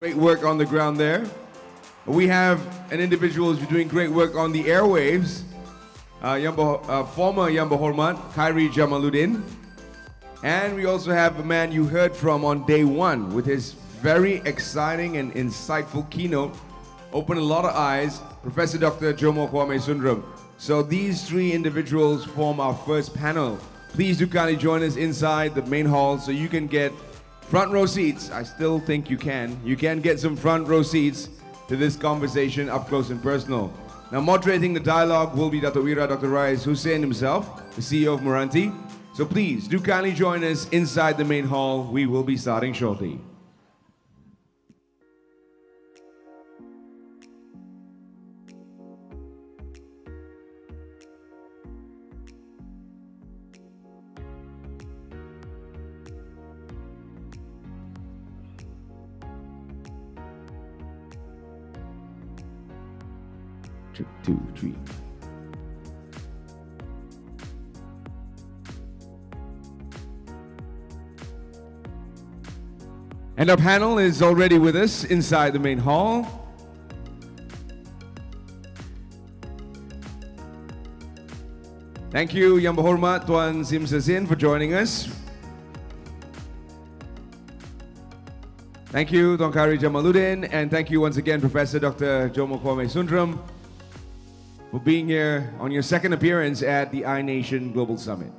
Great work on the ground there. We have an individual who's doing great work on the airwaves. Former Yang Berhormat, Khairy Jamaluddin. And we also have a man you heard from on day one with his very exciting and insightful keynote. Opened a lot of eyes, Professor Dr. Jomo Kwame Sundaram. So these three individuals form our first panel. Please do kindly join us inside the main hall so you can get front row seats. I still think you can. You can get some front row seats to this conversation up close and personal. Now moderating the dialogue will be Datuk Wira, Dr. Rais, Hussin himself, the CEO of MRANTI. So please do kindly join us inside the main hall. We will be starting shortly. Two, three. And our panel is already with us inside the main hall. Thank you, Yang Berhormat Tuan Tzin for joining us. Thank you, Tuan Khairy Jamaluddin, and thank you once again, Professor Dr. Jomo Kwame Sundaram, for being here on your second appearance at the iNation Global Summit.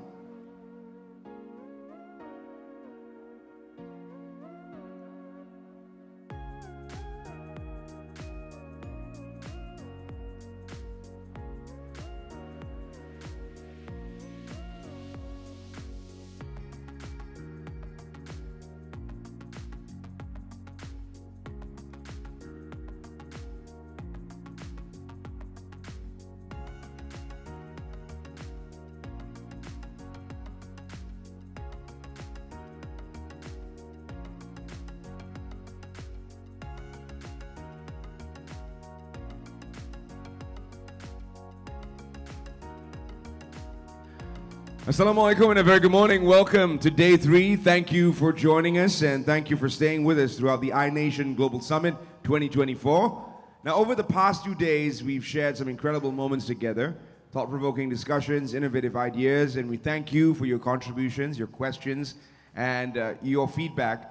Assalamualaikum and a very good morning. Welcome to day 3. Thank you for joining us and thank you for staying with us throughout the iNation Global Summit 2024. Now, over the past 2 days, we've shared some incredible moments together, thought-provoking discussions, innovative ideas, and we thank you for your contributions, your questions, and your feedback.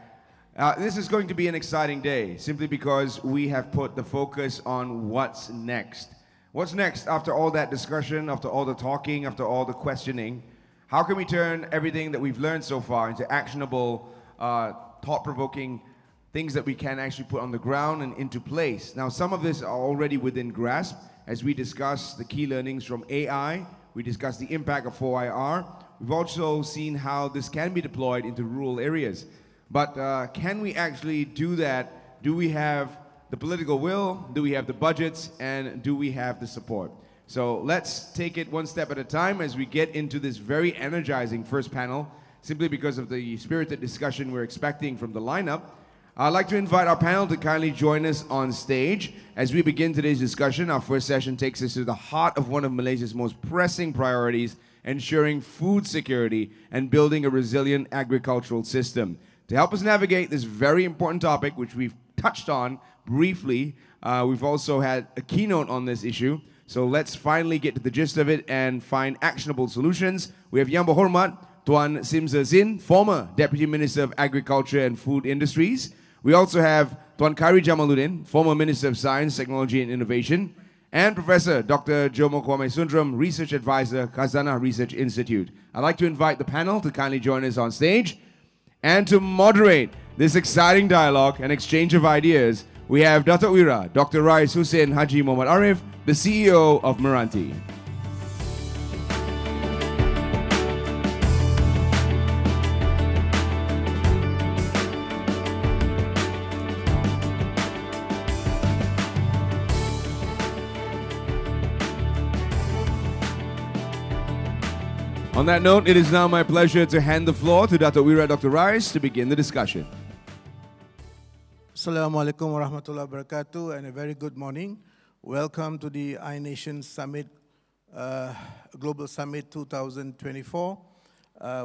This is going to be an exciting day, simply because we have put the focus on what's next. What's next after all that discussion, after all the talking, after all the questioning? How can we turn everything that we've learned so far into actionable, thought-provoking things that we can actually put on the ground and into place? Now, some of this are already within grasp as we discuss the key learnings from AI. We discuss the impact of 4IR. We've also seen how this can be deployed into rural areas. But can we actually do that? Do we have the political will? Do we have the budgets? And do we have the support? So let's take it one step at a time as we get into this very energizing first panel, simply because of the spirited discussion we're expecting from the lineup. I'd like to invite our panel to kindly join us on stage. As we begin today's discussion, our first session takes us to the heart of one of Malaysia's most pressing priorities, ensuring food security and building a resilient agricultural system. To help us navigate this very important topic, which we've touched on briefly, we've also had a keynote on this issue. So let's finally get to the gist of it and find actionable solutions. We have Yang Berhormat Tuan Tzin, former Deputy Minister of Agriculture and Food Industries. We also have Tuan Khairy Jamaluddin, former Minister of Science, Technology and Innovation, and Professor Dr. Jomo Kwame Sundaram, Research Advisor, Khazanah Research Institute. I'd like to invite the panel to kindly join us on stage and to moderate this exciting dialogue and exchange of ideas. We have Datuk Wira, Dr. Rais, Hussin, Haji Muhammad Ariff, the CEO of MRANTI. On that note, it is now my pleasure to hand the floor to Datuk Wira, Dr. Rais, to begin the discussion. Assalamualaikum warahmatullahi wabarakatuh and a very good morning. Welcome to the iNation Summit, Global Summit 2024.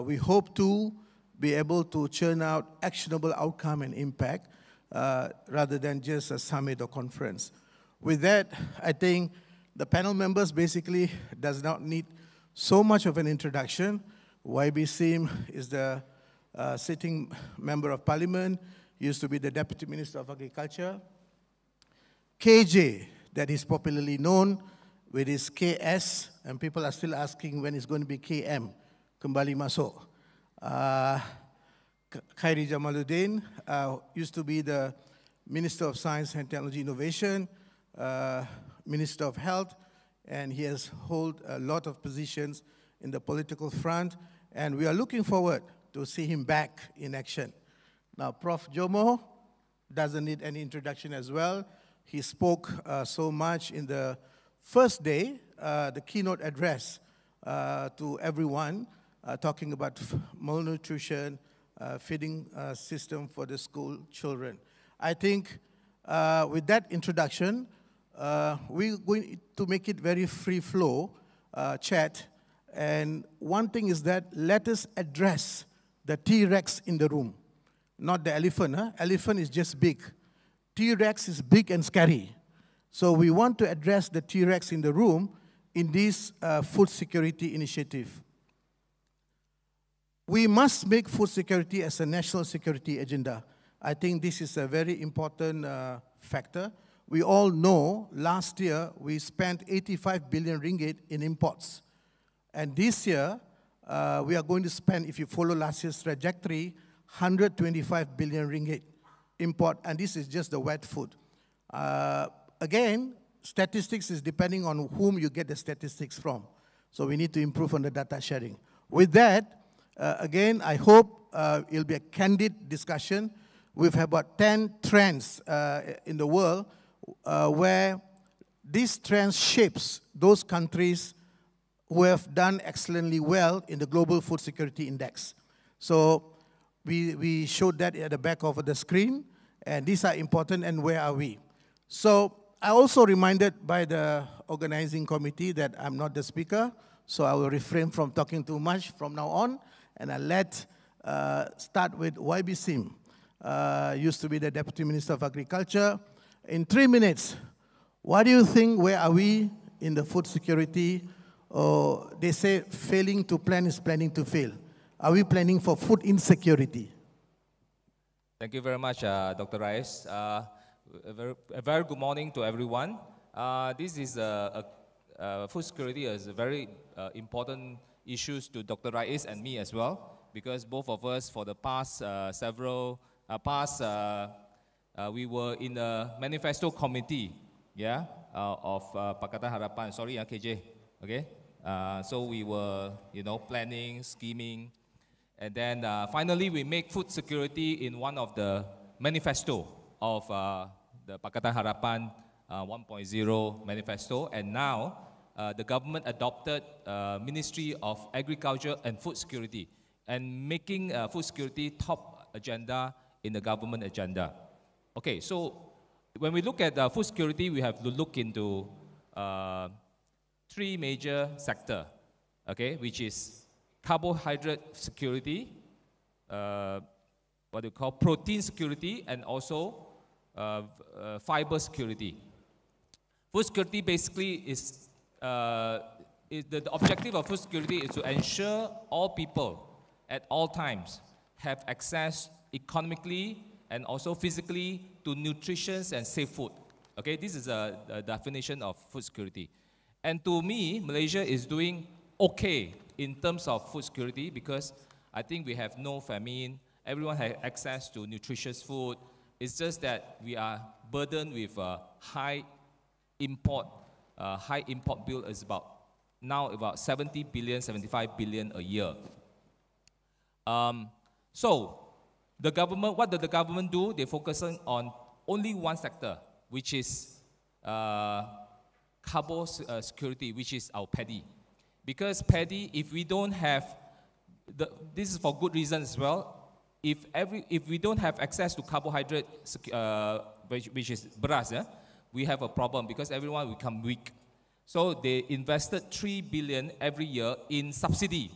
We hope to be able to churn out actionable outcome and impact rather than just a summit or conference. With that, I think the panel members basically does not need so much of an introduction. YB Sim is the sitting member of parliament, used to be the Deputy Minister of Agriculture. KJ, that is popularly known with his KS, and people are still asking when it's going to be KM, kembali masuk. Khairy Jamaluddin used to be the Minister of Science and Technology Innovation, Minister of Health, and he has held a lot of positions in the political front, and we are looking forward to see him back in action. Now, Prof. Jomo doesn't need any introduction as well. He spoke so much in the first day, the keynote address to everyone, talking about malnutrition, feeding system for the school children. I think with that introduction, we're going to make it very free flow chat. And one thing is that let us address the T-Rex in the room, not the elephant. Elephant is just big. T-Rex is big and scary. So we want to address the T-Rex in the room in this food security initiative. We must make food security as a national security agenda. I think this is a very important factor. We all know last year we spent 85 billion ringgit in imports. And this year, we are going to spend, if you follow last year's trajectory, 125 billion ringgit import, and this is just the wet food. Again, statistics is depending on whom you get the statistics from. So we need to improve on the data sharing. With that, again, I hope it'll be a candid discussion. We've had about 10 trends in the world where these trends shapes those countries who have done excellently well in the Global Food Security Index. So we showed that at the back of the screen, and these are important, and where are we? So I also reminded by the organizing committee that I'm not the speaker, so I will refrain from talking too much from now on, and I'll start with YB Sim, used to be the Deputy Minister of Agriculture. In 3 minutes, what do you think, where are we in the food security? They say failing to plan is planning to fail. Are we planning for food insecurity? Thank you very much, Dr. Rais. A very good morning to everyone. This is food security is a very important issues to Dr. Rais and me as well, because both of us for the past we were in the manifesto committee, yeah, of Pakatan Harapan. Sorry, KJ. Okay. So we were, planning, scheming, and then finally we make food security in one of the manifesto of the Pakatan Harapan 1.0 manifesto, and now the government adopted Ministry of Agriculture and Food Security, and making food security top agenda in the government agenda. Okay, so when we look at food security, we have to look into 3 major sectors, okay, which is carbohydrate security, what we call protein security, and also fiber security. Food security basically is the objective of food security is to ensure all people at all times have access economically and also physically to nutritious and safe food. Okay, this is a definition of food security. And to me, Malaysia is doing okay in terms of food security because I think we have no famine. Everyone has access to nutritious food. It's just that we are burdened with high import bill is about 70 billion, 75 billion a year. So the government, what does the government do? They focus on only one sector, which is carbo security, which is our paddy. Because paddy, if we don't have, this is for good reasons as well, if we don't have access to carbohydrate, which is beras, yeah, we have a problem because everyone will become weak. So they invested 3 billion every year in subsidy,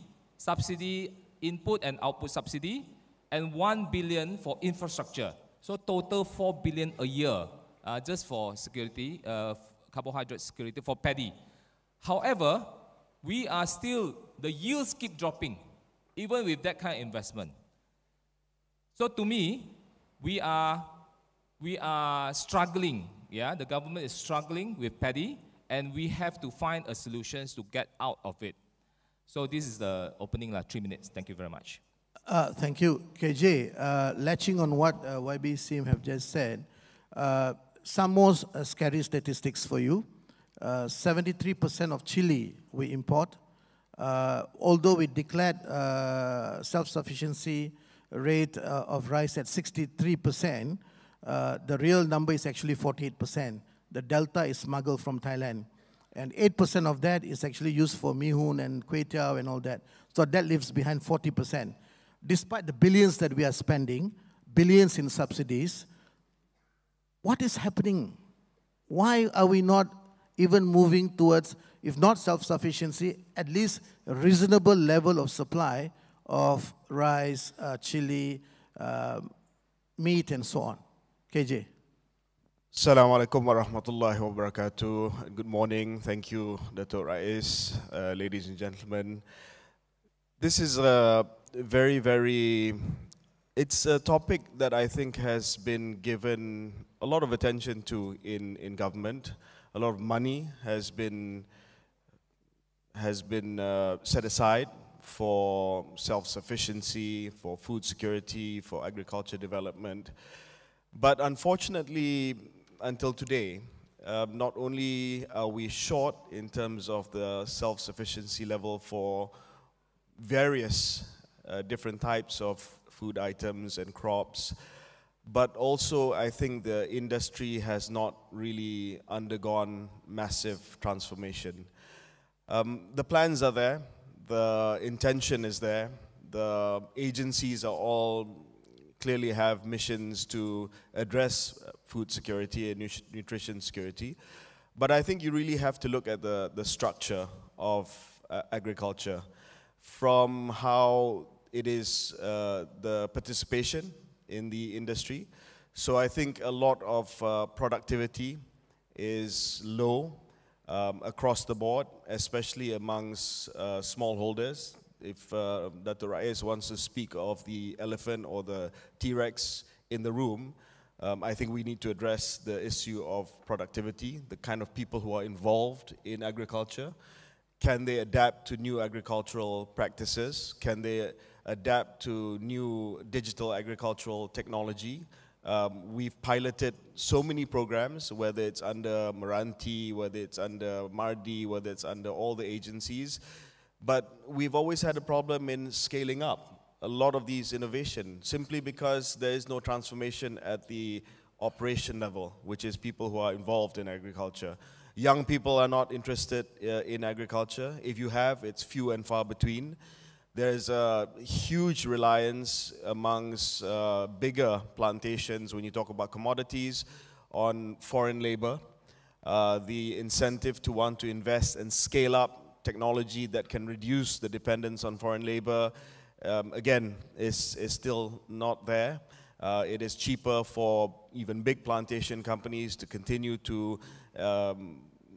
input and output subsidy, and 1 billion for infrastructure. So total 4 billion a year just for security, carbohydrate security for paddy. However, we are still, the yields keep dropping, even with that kind of investment. So to me, we are struggling. Yeah, the government is struggling with paddy, and we have to find a solution to get out of it. So this is the opening, 3 minutes. Thank you very much. Thank you, KJ. Latching on what YB Sim have just said, some more scary statistics for you. 73% of chili we import. Although we declared self-sufficiency rate of rice at 63%, the real number is actually 48%. The delta is smuggled from Thailand. And 8% of that is actually used for mihun and kway teow and all that. So that leaves behind 40%. Despite the billions that we are spending, billions in subsidies, what is happening? Why are we not even moving towards, if not self-sufficiency, at least a reasonable level of supply of rice, chili, meat, and so on? KJ. Assalamu alaikum wa rahmatullahi wa barakatuh. Good morning. Thank you, Datuk Rais, ladies and gentlemen. This is a it's a topic that I think has been given a lot of attention to in government. A lot of money has been set aside for self-sufficiency, for food security, for agriculture development. But unfortunately, until today, not only are we short in terms of the self-sufficiency level for various different types of food items and crops, but also I think the industry has not really undergone massive transformation. The plans are there, the intention is there, the agencies are all clearly have missions to address food security and nutrition security. But I think you really have to look at the structure of agriculture, from how it is the participation in the industry. So I think a lot of productivity is low across the board, especially amongst smallholders. If Dr. Rais wants to speak of the elephant or the T-Rex in the room, I think we need to address the issue of productivity, the kind of people who are involved in agriculture. Can they adapt to new agricultural practices? Can they adapt to new digital agricultural technology? We've piloted so many programs, whether it's under MRANTI, whether it's under MARDI, whether it's under all the agencies. But we've always had a problem in scaling up a lot of these innovations, simply because there is no transformation at the operation level, which is people who are involved in agriculture. Young people are not interested in agriculture. If you have, it's few and far between. There's a huge reliance amongst bigger plantations, when you talk about commodities, on foreign labor. The incentive to want to invest and scale up technology that can reduce the dependence on foreign labor, again, is still not there. It is cheaper for even big plantation companies to continue to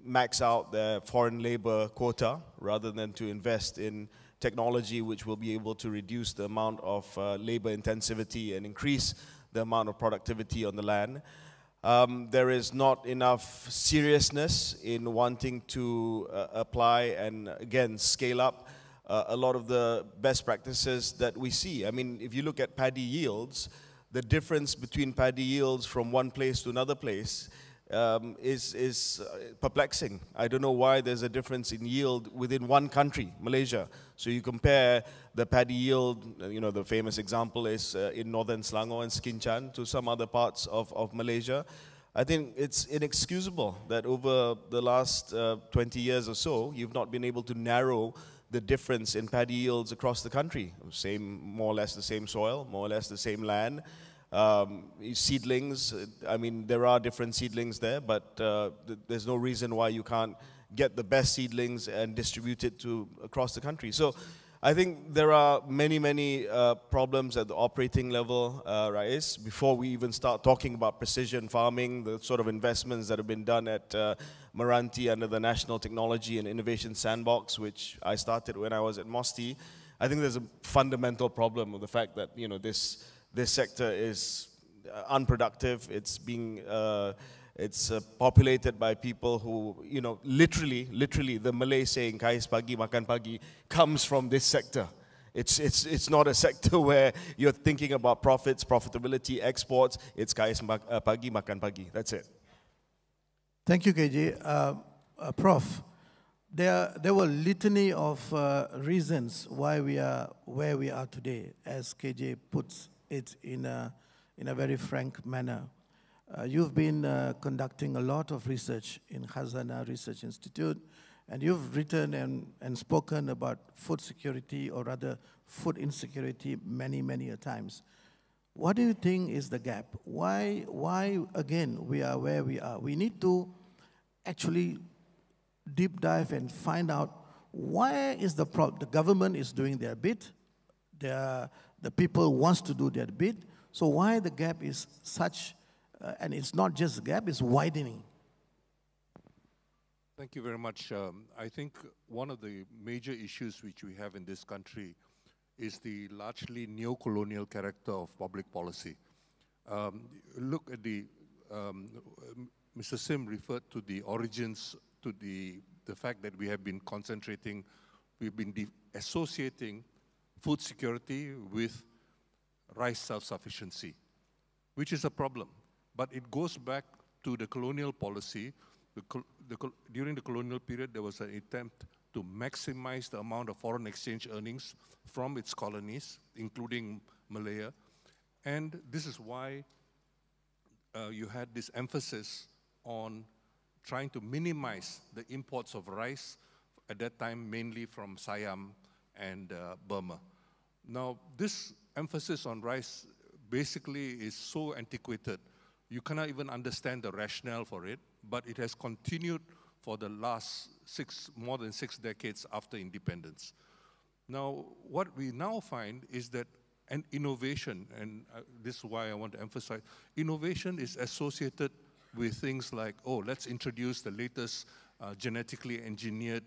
max out their foreign labor quota rather than to invest in technology which will be able to reduce the amount of labor intensivity and increase the amount of productivity on the land. There is not enough seriousness in wanting to apply and, again, scale up a lot of the best practices that we see. I mean, if you look at paddy yields, the difference between paddy yields from one place to another place is perplexing. I don't know why there's a difference in yield within one country, Malaysia. So you compare the paddy yield, you know, the famous example is in northern Selangor and Skinchan to some other parts of Malaysia. I think it's inexcusable that over the last 20 years or so, you've not been able to narrow the difference in paddy yields across the country. More or less the same soil, more or less the same land. Seedlings, I mean, there are different seedlings there, but there's no reason why you can't get the best seedlings and distribute it to across the country. So I think there are many problems at the operating level, Rais. Before we even start talking about precision farming, the sort of investments that have been done at MRANTI under the National Technology and Innovation Sandbox, which I started when I was at MOSTI, I think there's a fundamental problem with the fact that this sector is unproductive. It's being populated by people who, literally the Malay saying "kais pagi makan pagi" comes from this sector. It's not a sector where you're thinking about profits, profitability, exports. It's kais pagi makan pagi. That's it. Thank you, KJ. Prof, there were litany of reasons why we are where we are today, as KJ puts it in a very frank manner. You've been conducting a lot of research in Khazanah Research Institute, and you've written and spoken about food security, or rather food insecurity, many a times. What do you think is the gap? Why again, we are where we are? We need to actually deep dive and find out why is the problem. The government is doing their bit, the people wants to do their bit, so why the gap is such. And it's not just a gap, it's widening. Thank you very much. I think one of the major issues which we have in this country is the largely neo-colonial character of public policy. Look at Mr. Sim referred to the origins, to the fact that we have been concentrating, we've been associating food security with rice self-sufficiency, which is a problem. But it goes back to the colonial policy. During the colonial period, there was an attempt to maximize the amount of foreign exchange earnings from its colonies, including Malaya. And this is why you had this emphasis on trying to minimize the imports of rice, at that time mainly from Siam and Burma. Now, this emphasis on rice basically is so antiquated, you cannot even understand the rationale for it, but it has continued for the last more than 6 decades after independence. Now, what we now find is that an innovation, and this is why I want to emphasize, innovation is associated with things like, let's introduce the latest genetically engineered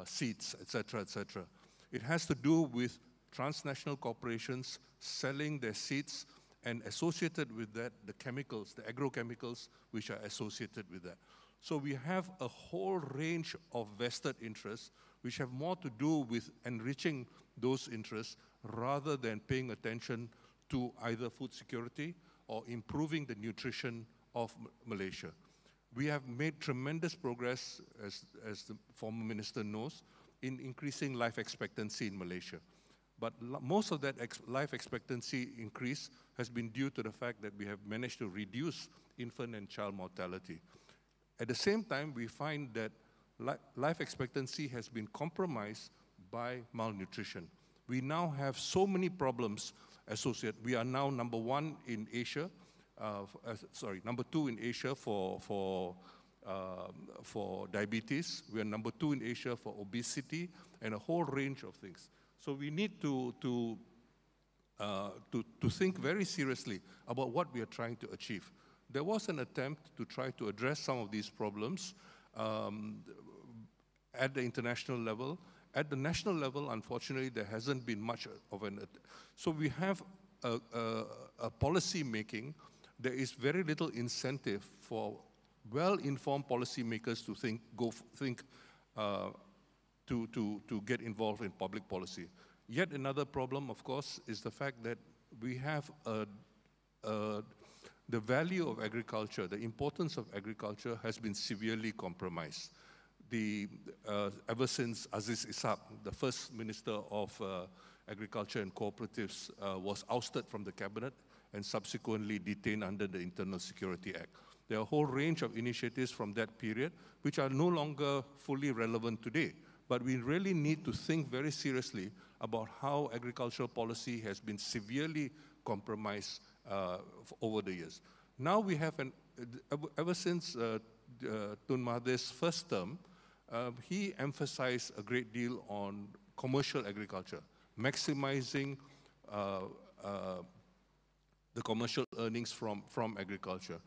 seeds, etc., etc. It has to do with transnational corporations selling their seeds, and associated with that, the chemicals, the agrochemicals, which are associated with that. So we have a whole range of vested interests which have more to do with enriching those interests rather than paying attention to either food security or improving the nutrition of Malaysia. We have made tremendous progress, as the former minister knows, in increasing life expectancy in Malaysia. But most of that life expectancy increase has been due to the fact that we have managed to reduce infant and child mortality. At the same time, we find that life expectancy has been compromised by malnutrition. We now have so many problems associated. We are now number 1 in Asia, number 2 in Asia for diabetes. We are number 2 in Asia for obesity and a whole range of things. So we need to think very seriously about what we are trying to achieve. There was an attempt to try to address some of these problems at the international level. At the national level, unfortunately, there hasn't been much of an attempt. So we have a policy making. There is very little incentive for well-informed policymakers to to get involved in public policy. Yet another problem, of course, is the fact that we have the value of agriculture, the importance of agriculture has been severely compromised. Ever since Aziz Ishak, the first Minister of Agriculture and Cooperatives, was ousted from the cabinet and subsequently detained under the Internal Security Act. There are a whole range of initiatives from that period which are no longer fully relevant today. But we really need to think very seriously about how agricultural policy has been severely compromised over the years. Now we have, ever since Tun Mahathir's first term, he emphasized a great deal on commercial agriculture, maximizing the commercial earnings from agriculture,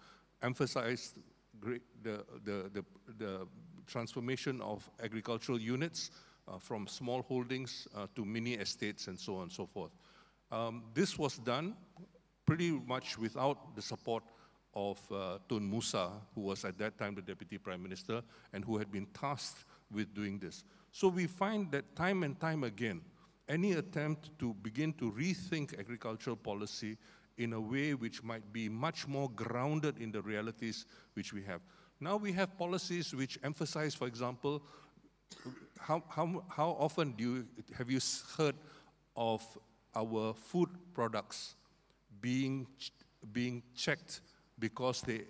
emphasize the transformation of agricultural units from small holdings to mini estates and so on and so forth. This was done pretty much without the support of Tun Musa, who was at that time the Deputy Prime Minister and who had been tasked with doing this. So we find that time and time again, any attempt to begin to rethink agricultural policy in a way which might be much more grounded in the realities which we have. Now we have policies which emphasize, for example, how often have you heard of our food products being checked because they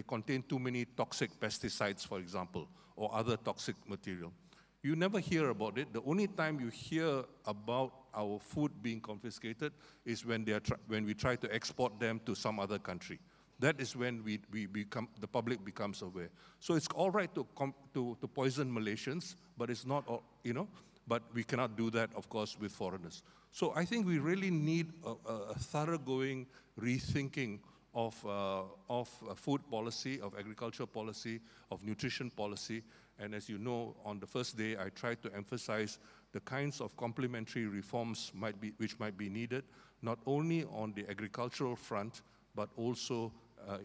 contain too many toxic pesticides, for example, or other toxic material? You never hear about it. The only time you hear about our food being confiscated is when we try to export them to some other country. That is when the public becomes aware. So it's all right to poison Malaysians, but it's not, but we cannot do that, of course, with foreigners. So I think we really need a thoroughgoing rethinking of food policy, of agriculture policy, of nutrition policy. And as you know, on the first day, I tried to emphasize the kinds of complementary reforms which might be needed, not only on the agricultural front, but also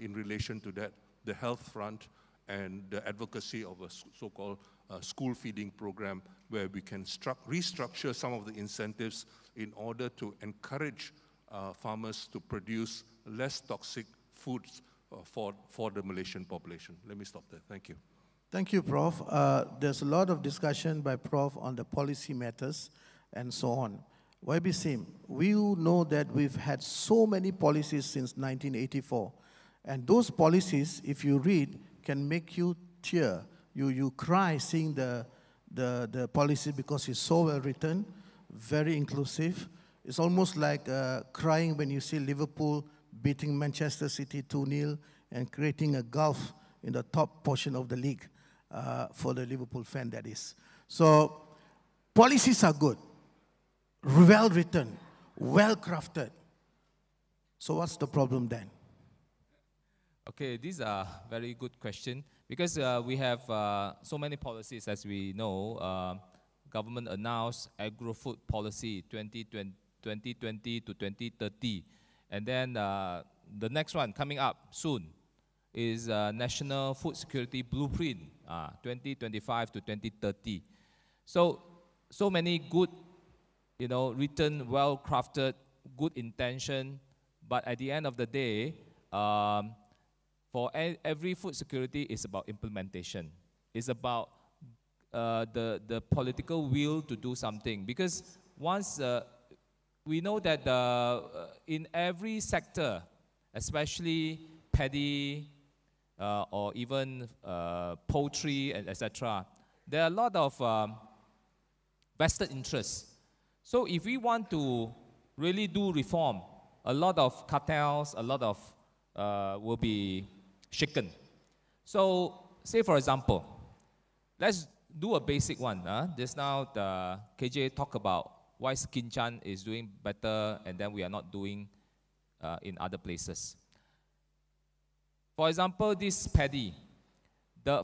in relation to that, the health front and the advocacy of a so-called school feeding program where we can restructure some of the incentives in order to encourage farmers to produce less toxic foods for the Malaysian population. Let me stop there. Thank you. Thank you, Prof. There's a lot of discussion by Prof on the policy matters and so on. YB Sim, we know that we've had so many policies since 1984. And those policies, if you read, can make you tear. You cry seeing the policy because it's so well written, very inclusive. It's almost like crying when you see Liverpool beating Manchester City 2-0 and creating a gulf in the top portion of the league for the Liverpool fan, that is. So policies are good, well written, well crafted. So what's the problem then? Okay, these are very good question because we have so many policies, as we know. Government announced agro-food policy 2020 to 2030. And then the next one coming up soon is National Food Security Blueprint 2025 to 2030. So many good, written, well-crafted, good intention, but at the end of the day, for every food security, it's about implementation. It's about the political will to do something. Because once we know that in every sector, especially paddy or even poultry, and etc., there are a lot of vested interests. So if we want to really do reform, a lot of cartels, a lot of will be shaken. So say for example, let's do a basic one. Just now the KJ talked about why Skinchan is doing better and then we are not doing in other places. For example, this paddy,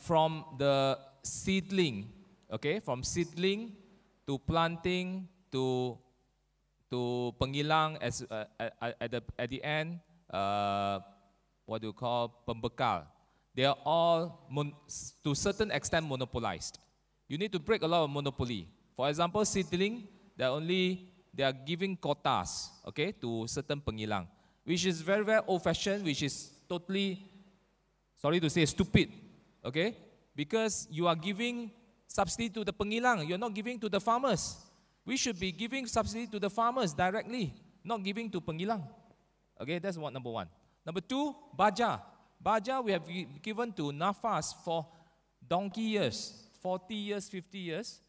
from the seedling, okay, from seedling to planting to pengilang at the end, what do you call pembekal. They are all to a certain extent monopolized. You need to break a lot of monopoly. For example, seedling, they are giving quotas, okay, to certain pengilang, which is very, very old-fashioned, which is totally, sorry to say, stupid, okay, because you are giving subsidy to the pengilang, you're not giving to the farmers. We should be giving subsidy to the farmers directly, not giving to pengilang. Okay, that's number one. Number two, baja. Baja we have given to NAFAS for donkey years, 40 years, 50 years,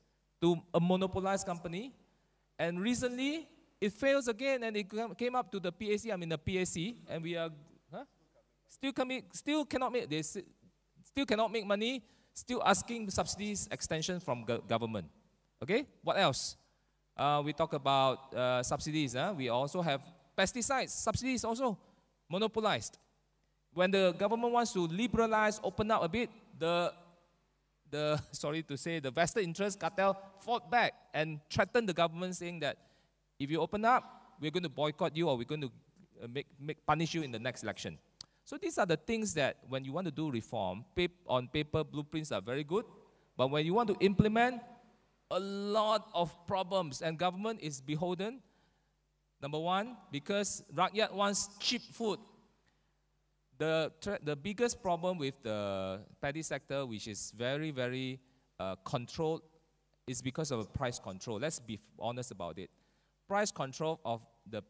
to a monopolized company. And recently, it fails again, and it came up to the PAC. I'm in the PAC, and we are still cannot make money, still asking subsidies extension from government. Okay, what else? We talk about subsidies. We also have pesticides. Subsidies also monopolized. When the government wants to liberalize, open up a bit, sorry to say, the vested interest cartel fought back and threatened the government, saying that if you open up, we're going to boycott you, or we're going to punish you in the next election. So these are the things that when you want to do reform, on paper, blueprints are very good, but when you want to implement, a lot of problems, and government is beholden. Number one, because rakyat wants cheap food. The biggest problem with the paddy sector, which is very, very controlled, is because of price control. Let's be honest about it. Price control of the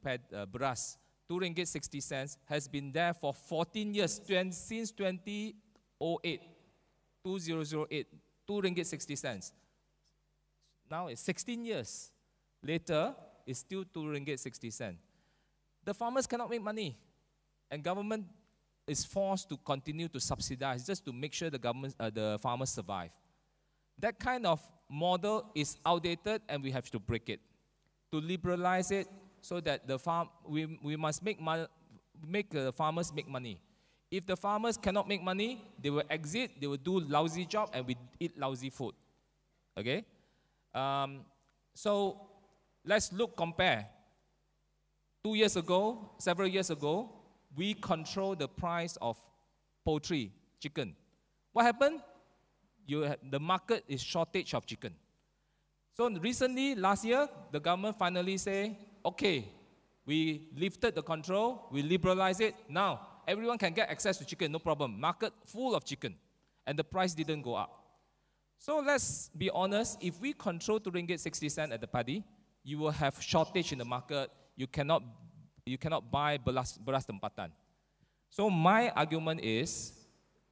beras, 2 ringgit 60 cents, has been there for 14 years, since 2008, 2008, 2 ringgit 60 cents. Now it's 16 years later, it's still 2 ringgit 60 cents. The farmers cannot make money, and government is forced to continue to subsidize just to make sure the farmers survive. That kind of model is outdated, and we have to break it. To liberalize it so that we must make the farmers make money. If the farmers cannot make money, they will exit, they will do lousy job, and we eat lousy food. Okay? So let's compare. 2 years ago, several years ago, we control the price of poultry, chicken. What happened? The market is shortage of chicken. So recently, last year, the government finally say, okay, we lifted the control, we liberalized it. Now, everyone can get access to chicken, no problem. Market full of chicken. And the price didn't go up. So let's be honest, if we control 2 ringgit 60 cents at the paddy, you will have shortage in the market. You cannot buy beras tempatan. So my argument is,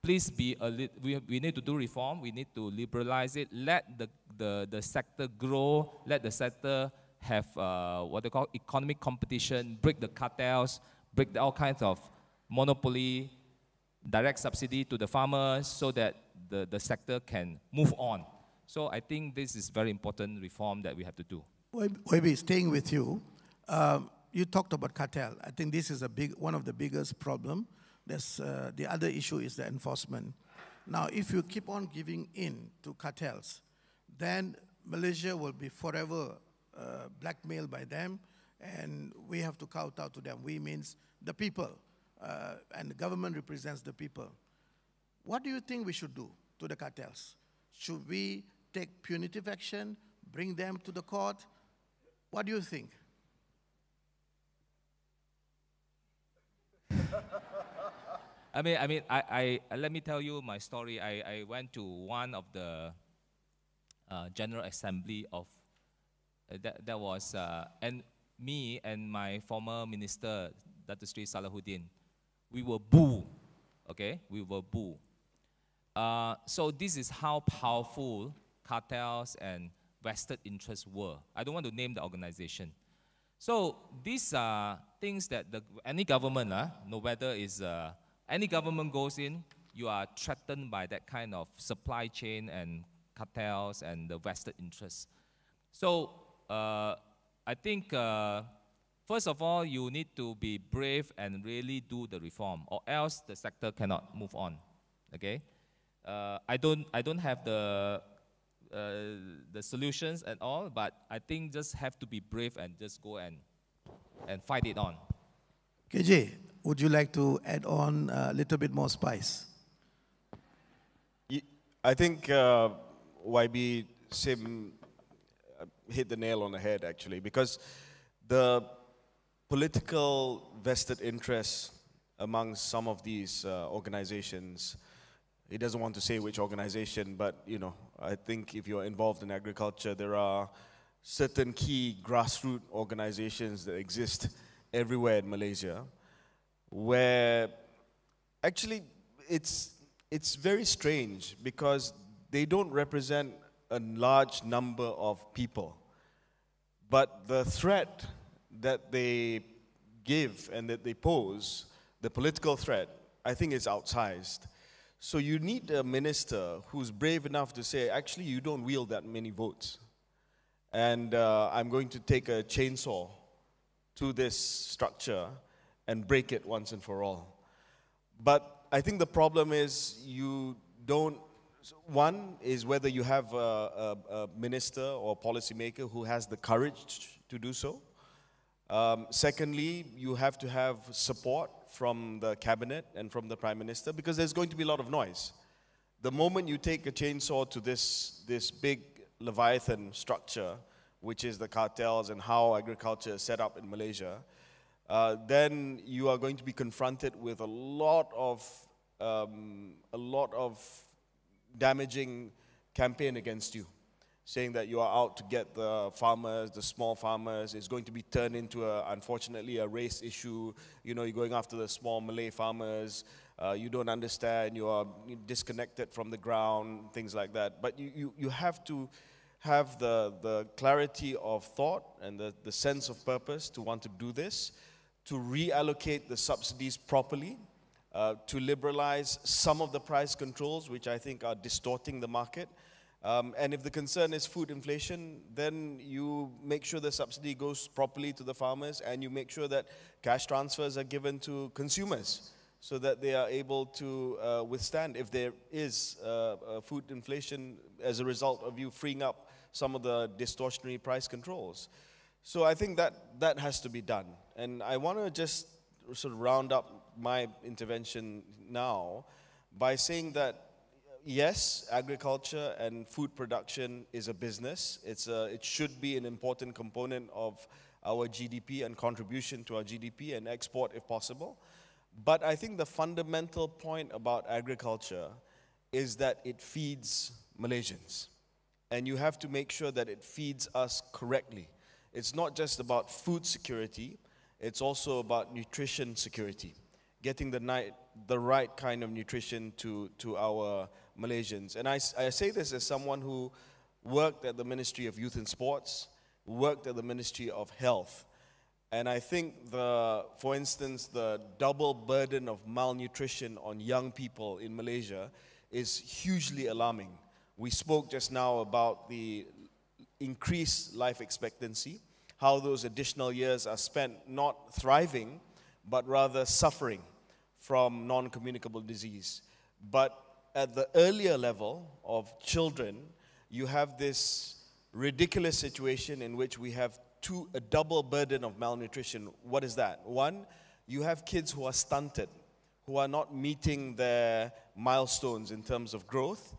please we need to do reform. We need to liberalize it. Let the sector grow. Let the sector have what they call economic competition. Break the cartels. Break all kinds of monopoly. Direct subsidy to the farmers so that the sector can move on. So I think this is very important reform that we have to do. Maybe staying with you, you talked about cartel. I think this is one of the biggest problem. The other issue is the enforcement. Now, if you keep on giving in to cartels, then Malaysia will be forever blackmailed by them, and we have to kowtow to them. We means the people, and the government represents the people. What do you think we should do to the cartels? Should we take punitive action, bring them to the court? What do you think? Let me tell you my story. I went to one of the General Assembly of, that was, and me and my former minister, Datuk Sri Salahuddin, we were booed, okay? We were booed. So this is how powerful cartels and vested interests were. I don't want to name the organization. So these are things that any government, no matter is any government goes in, you are threatened by that kind of supply chain and cartels and the vested interests. So I think first of all, you need to be brave and really do the reform, or else the sector cannot move on. Okay, I don't have the solutions and all, but I think just have to be brave and just go and fight it on. KJ, would you like to add on a little bit more spice? I think YB Sim hit the nail on the head, actually, because the political vested interests among some of these organizations, he doesn't want to say which organization, but you know, I think if you're involved in agriculture, there are certain key grassroots organizations that exist everywhere in Malaysia, where actually it's very strange because they don't represent a large number of people, but the threat that they give and that they pose, the political threat, I think is outsized. So you need a minister who's brave enough to say, actually, you don't wield that many votes. and I'm going to take a chainsaw to this structure and break it once and for all. But I think the problem is you don't, one is whether you have a minister or a policymaker who has the courage to do so. Secondly, you have to have support from the cabinet and from the prime minister, because there's going to be a lot of noise. The moment you take a chainsaw to this big Leviathan structure, which is the cartels and how agriculture is set up in Malaysia, then you are going to be confronted with a lot of damaging campaign against you, saying that you are out to get the farmers, the small farmers. It's going to be turned into, unfortunately, a race issue. You know, you're going after the small Malay farmers. You don't understand. You are disconnected from the ground, things like that. But you have to have the clarity of thought and the sense of purpose to want to do this, to reallocate the subsidies properly, to liberalize some of the price controls, which I think are distorting the market. And if the concern is food inflation, then you make sure the subsidy goes properly to the farmers, and you make sure that cash transfers are given to consumers so that they are able to withstand if there is food inflation as a result of you freeing up some of the distortionary price controls. So I think that has to be done. And I want to just sort of round up my intervention now by saying that, yes, agriculture and food production is a business. It should be an important component of our GDP and contribution to our GDP and export if possible. But I think the fundamental point about agriculture is that it feeds Malaysians. And you have to make sure that it feeds us correctly. It's not just about food security, it's also about nutrition security. Getting the right kind of nutrition to our Malaysians. And I say this as someone who worked at the Ministry of Youth and Sports, worked at the Ministry of Health. And I think, for instance, the double burden of malnutrition on young people in Malaysia is hugely alarming. We spoke just now about the increased life expectancy, how those additional years are spent not thriving, but rather suffering from non-communicable disease. But at the earlier level of children, you have this ridiculous situation in which we have a double burden of malnutrition. What is that? One, you have kids who are stunted, who are not meeting their milestones in terms of growth,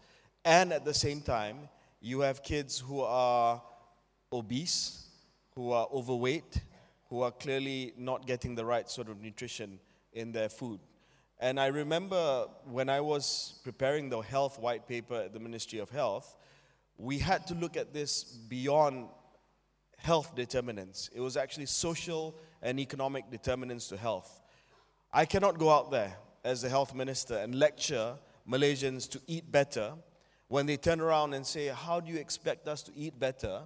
and at the same time, you have kids who are obese, who are overweight, who are clearly not getting the right sort of nutrition in their food. And I remember when I was preparing the health white paper at the Ministry of Health, we had to look at this beyond health determinants. It was actually social and economic determinants to health. I cannot go out there as the health minister and lecture Malaysians to eat better when they turn around and say, how do you expect us to eat better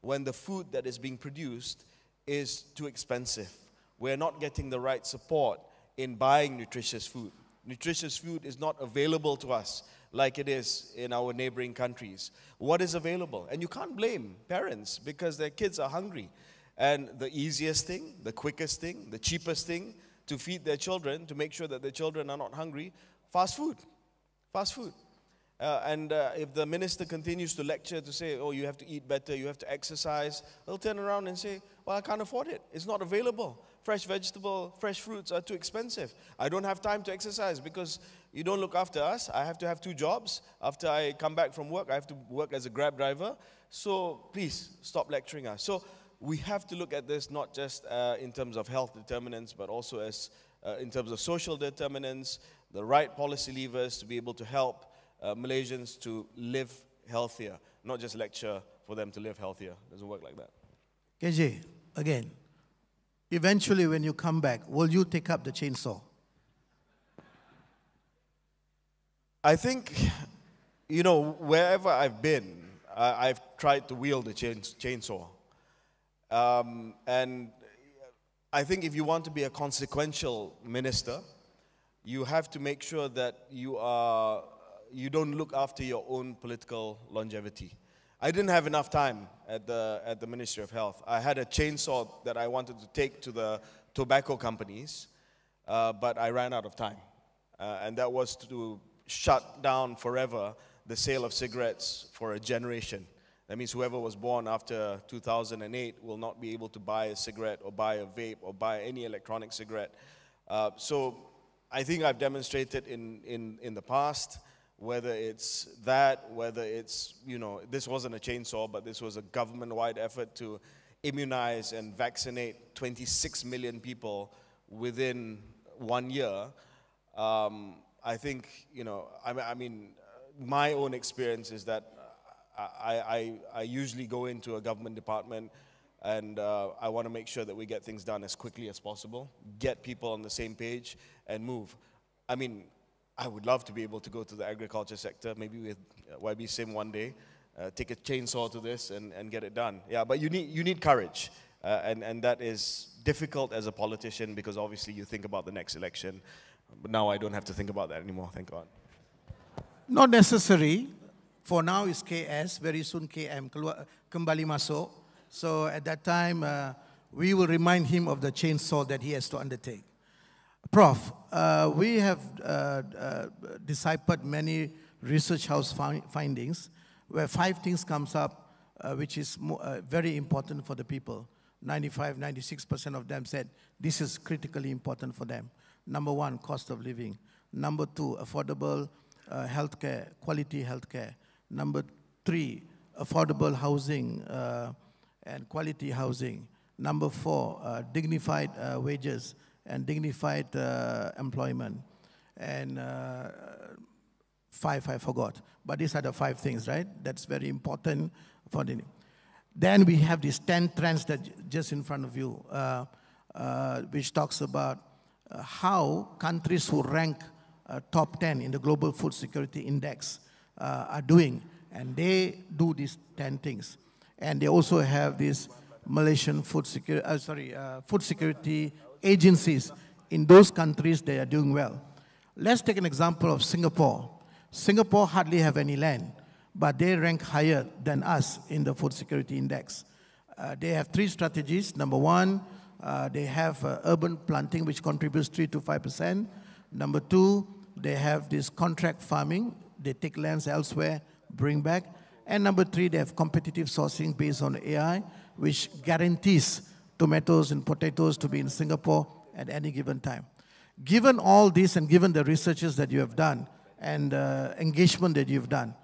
when the food that is being produced is too expensive? We're not getting the right support in buying nutritious food. Nutritious food is not available to us like it is in our neighboring countries. What is available? And you can't blame parents because their kids are hungry. And the easiest thing, the quickest thing, the cheapest thing to feed their children, to make sure that their children are not hungry, fast food. Fast food. If the minister continues to lecture to say, oh, you have to eat better, you have to exercise, they'll turn around and say, well, I can't afford it. It's not available. Fresh vegetable, fresh fruits are too expensive. I don't have time to exercise because you don't look after us. I have to have 2 jobs. After I come back from work, I have to work as a Grab driver. So please, stop lecturing us. So we have to look at this not just in terms of health determinants, but also as in terms of social determinants, the right policy levers to be able to help Malaysians to live healthier, not just lecture for them to live healthier. It doesn't work like that. KJ, again, eventually when you come back, will you take up the chainsaw? I think, wherever I've been, I've tried to wield the chainsaw. And I think if you want to be a consequential minister, you have to make sure that you don't look after your own political longevity. I didn't have enough time at the Ministry of Health. I had a chainsaw that I wanted to take to the tobacco companies, but I ran out of time. And that was to shut down forever the sale of cigarettes for a generation. That means whoever was born after 2008 will not be able to buy a cigarette or buy a vape or buy any electronic cigarette. So I think I've demonstrated in the past, whether it's that, whether it's, this wasn't a chainsaw, but this was a government-wide effort to immunize and vaccinate 26 million people within 1 year. I think, I mean, my own experience is that I usually go into a government department and I want to make sure that we get things done as quickly as possible, get people on the same page, and move. I mean, I would love to be able to go to the agriculture sector, maybe with YB Sim one day, take a chainsaw to this and get it done. Yeah, but you need courage, and that is difficult as a politician because obviously you think about the next election. But now I don't have to think about that anymore, thank God. Not necessary. For now it's KS, very soon KM, kembali masuk. So at that time, we will remind him of the chainsaw that he has to undertake. Prof, we have deciphered many research house findings where 5 things comes up which is very important for the people. 96% of them said this is critically important for them. Number 1, cost of living. Number 2, affordable healthcare, quality healthcare. Number 3, affordable housing and quality housing. Number 4, dignified wages and dignified employment. And 5, I forgot. But these are the 5 things, right? That's very important for the... Then we have these 10 trends that just in front of you, which talks about how countries who rank top 10 in the Global Food Security Index are doing. And they do these 10 things. And they also have these Malaysian food security agencies. In those countries, they are doing well. Let's take an example of Singapore. Singapore hardly have any land, but they rank higher than us in the Food Security Index. They have 3 strategies. Number 1, they have urban planting, which contributes 3 to 5%. Number 2, they have this contract farming. They take lands elsewhere, bring back. And number 3, they have competitive sourcing based on AI, which guarantees tomatoes and potatoes to be in Singapore at any given time. Given all this and given the researches that you have done and engagement that you've done,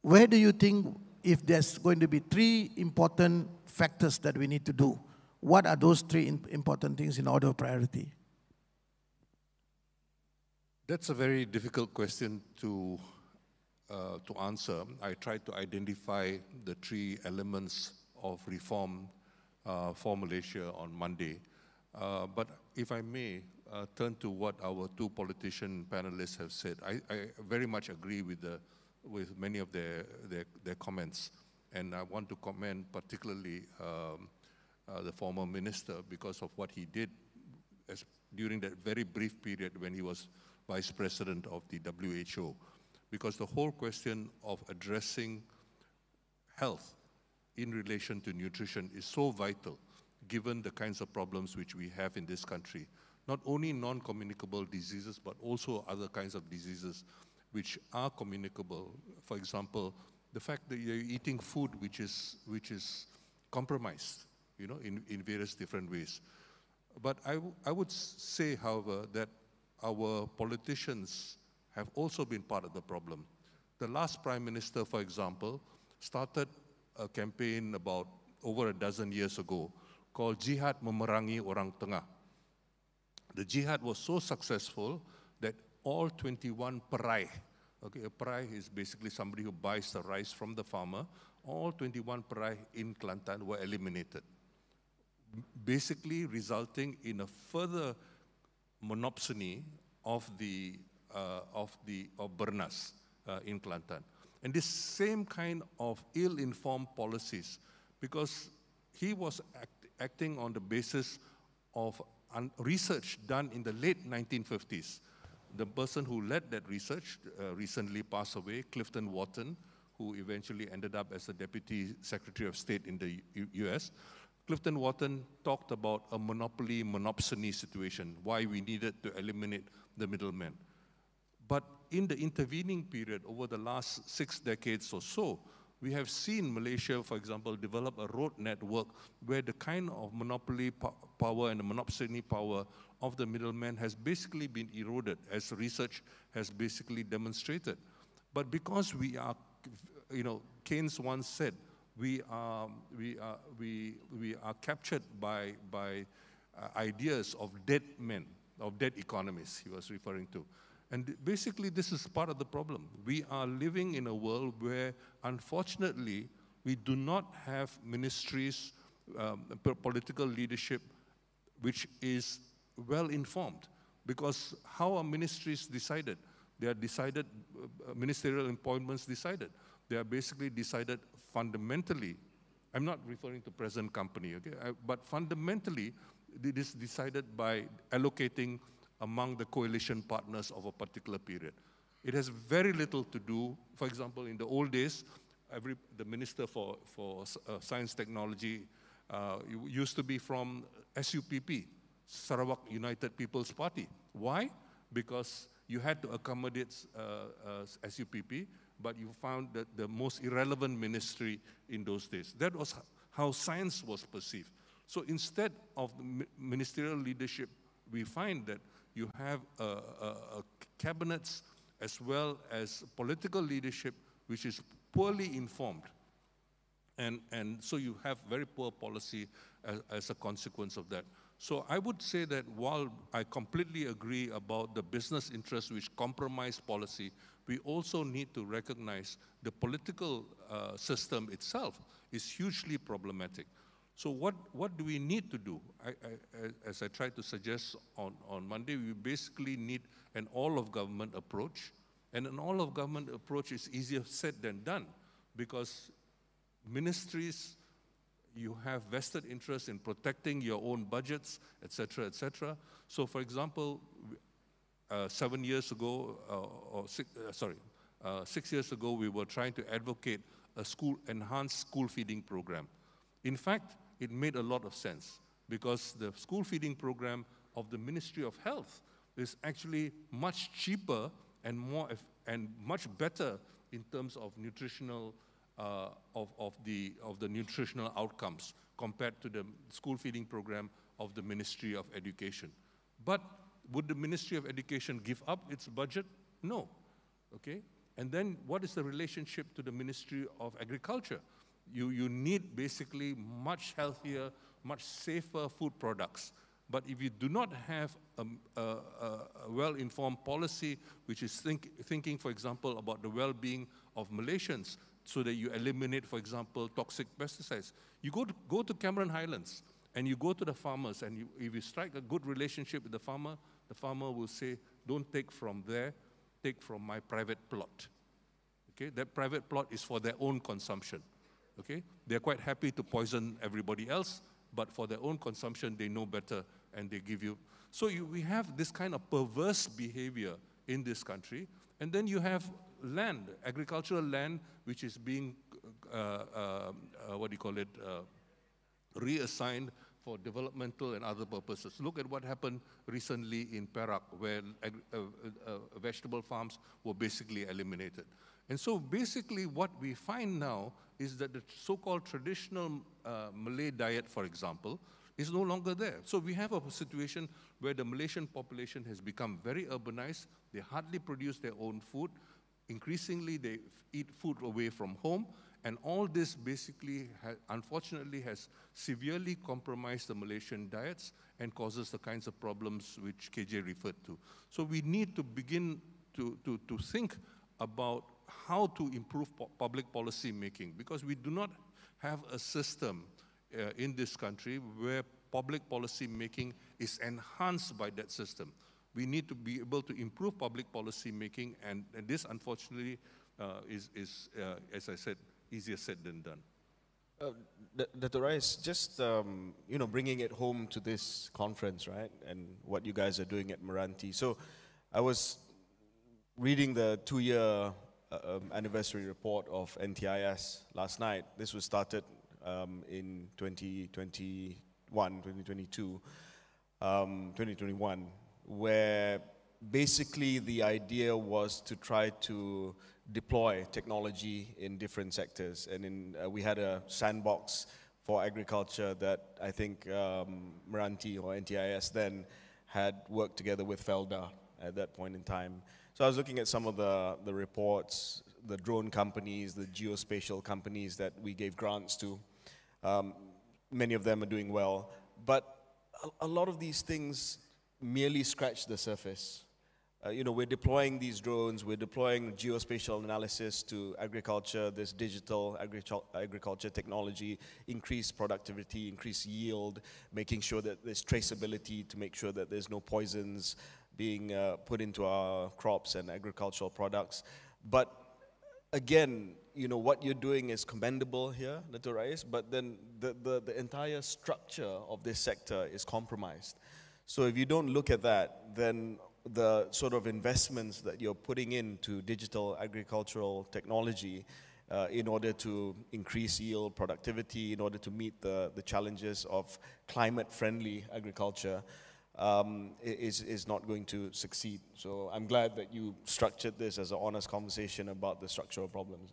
where do you think, if there's going to be 3 important factors that we need to do, what are those 3 important things in order of priority? That's a very difficult question to answer. I tried to identify the 3 elements of reform for Malaysia on Monday. But if I may turn to what our 2 politician panelists have said, I very much agree with many of their comments. And I want to commend particularly the former minister because of what he did during that very brief period when he was vice president of the WHO. Because the whole question of addressing health in relation to nutrition is so vital, given the kinds of problems which we have in this country. Not only non-communicable diseases, but also other kinds of diseases which are communicable. For example, the fact that you're eating food which is compromised, in various different ways. But I would say, however, that our politicians have also been part of the problem. The last Prime Minister, for example, started a campaign about over a dozen years ago called Jihad Memerangi Orang Tengah. The jihad was so successful that all 21 perai, okay, a perai is basically somebody who buys the rice from the farmer, all 21 perai in Kelantan were eliminated, basically resulting in a further monopsony of bernas in Kelantan. And this same kind of ill-informed policies, because he was acting on the basis of research done in the late 1950s. The person who led that research recently passed away, Clifton Wharton, who eventually ended up as the Deputy Secretary of State in the US, Clifton Wharton talked about a monopsony situation, why we needed to eliminate the middlemen. But in the intervening period, over the last 6 decades or so, we have seen Malaysia, for example, develop a road network where the kind of monopoly power and the monopsony power of the middlemen has basically been eroded, as research has basically demonstrated. But because we are, Keynes once said, we are captured by ideas of dead men, of dead economies, he was referring to. And basically, this is part of the problem. We are living in a world where, unfortunately, we do not have ministries, political leadership, which is well informed. Because how are ministries decided? They are decided, ministerial appointments decided. They are basically decided fundamentally. I'm not referring to present company, okay? But fundamentally, it is decided by allocating among the coalition partners of a particular period. It has very little to do, for example, in the old days, the Minister for Science Technology used to be from SUPP, Sarawak United People's Party. Why? Because you had to accommodate SUPP, but you found that the most irrelevant ministry in those days. That was how science was perceived. So instead of the ministerial leadership, we find that you have cabinets as well as political leadership which is poorly informed. And so you have very poor policy as a consequence of that. So I would say that while I completely agree about the business interests which compromise policy, we also need to recognize the political system itself is hugely problematic. So what do we need to do? As I tried to suggest on Monday, we basically need an all-of-government approach. And an all-of-government approach is easier said than done, because ministries, you have vested interest in protecting your own budgets, et cetera, et cetera. So for example, 7 years ago, 6 years ago, we were trying to advocate a enhanced school feeding program. In fact, it made a lot of sense, because the school feeding program of the Ministry of Health is actually much cheaper and much better in terms of nutritional of the nutritional outcomes compared to the school feeding program of the Ministry of Education. But would the Ministry of Education give up its budget? No. Okay? And then what is the relationship to the Ministry of Agriculture? You need basically much healthier, much safer food products. But if you do not have a well-informed policy, which is thinking, for example, about the well-being of Malaysians, so that you eliminate, for example, toxic pesticides. You go to Cameron Highlands, and you go to the farmers, and if you strike a good relationship with the farmer will say, don't take from there, take from my private plot. Okay, that private plot is for their own consumption. Okay? They're quite happy to poison everybody else, but for their own consumption, they know better, and they give you. So we have this kind of perverse behavior in this country, and then you have land, agricultural land, which is being, reassigned for developmental and other purposes. Look at what happened recently in Perak, where vegetable farms were basically eliminated. And so basically what we find now is that the so-called traditional Malay diet, for example, is no longer there. So we have a situation where the Malaysian population has become very urbanized. They hardly produce their own food. Increasingly, they eat food away from home. And all this basically, unfortunately, has severely compromised the Malaysian diets and causes the kinds of problems which KJ referred to. So we need to begin to think about how to improve public policy making, because we do not have a system in this country where public policy making is enhanced by that system. We need to be able to improve public policy making, and this, unfortunately, is as I said, easier said than done. Datuk Rais, just bringing it home to this conference, right, and what you guys are doing at MRANTI. So I was reading the 2-year anniversary report of NTIS last night. This was started in 2021, where basically the idea was to try to deploy technology in different sectors. And we had a sandbox for agriculture that I think MRANTI or NTIS then had worked together with FELDA at that point in time. So I was looking at some of the reports, the drone companies, the geospatial companies that we gave grants to. Many of them are doing well, but a lot of these things merely scratch the surface. We're deploying these drones, we're deploying geospatial analysis to agriculture, this digital agriculture technology, increase productivity, increase yield, making sure that there's traceability to make sure that there's no poisons being put into our crops and agricultural products. But again, what you're doing is commendable here, Datuk Rais, but then the entire structure of this sector is compromised. So if you don't look at that, then the sort of investments that you're putting into digital agricultural technology in order to increase yield, productivity, in order to meet the challenges of climate-friendly agriculture, is not going to succeed. So I'm glad that you structured this as an honest conversation about the structural problems.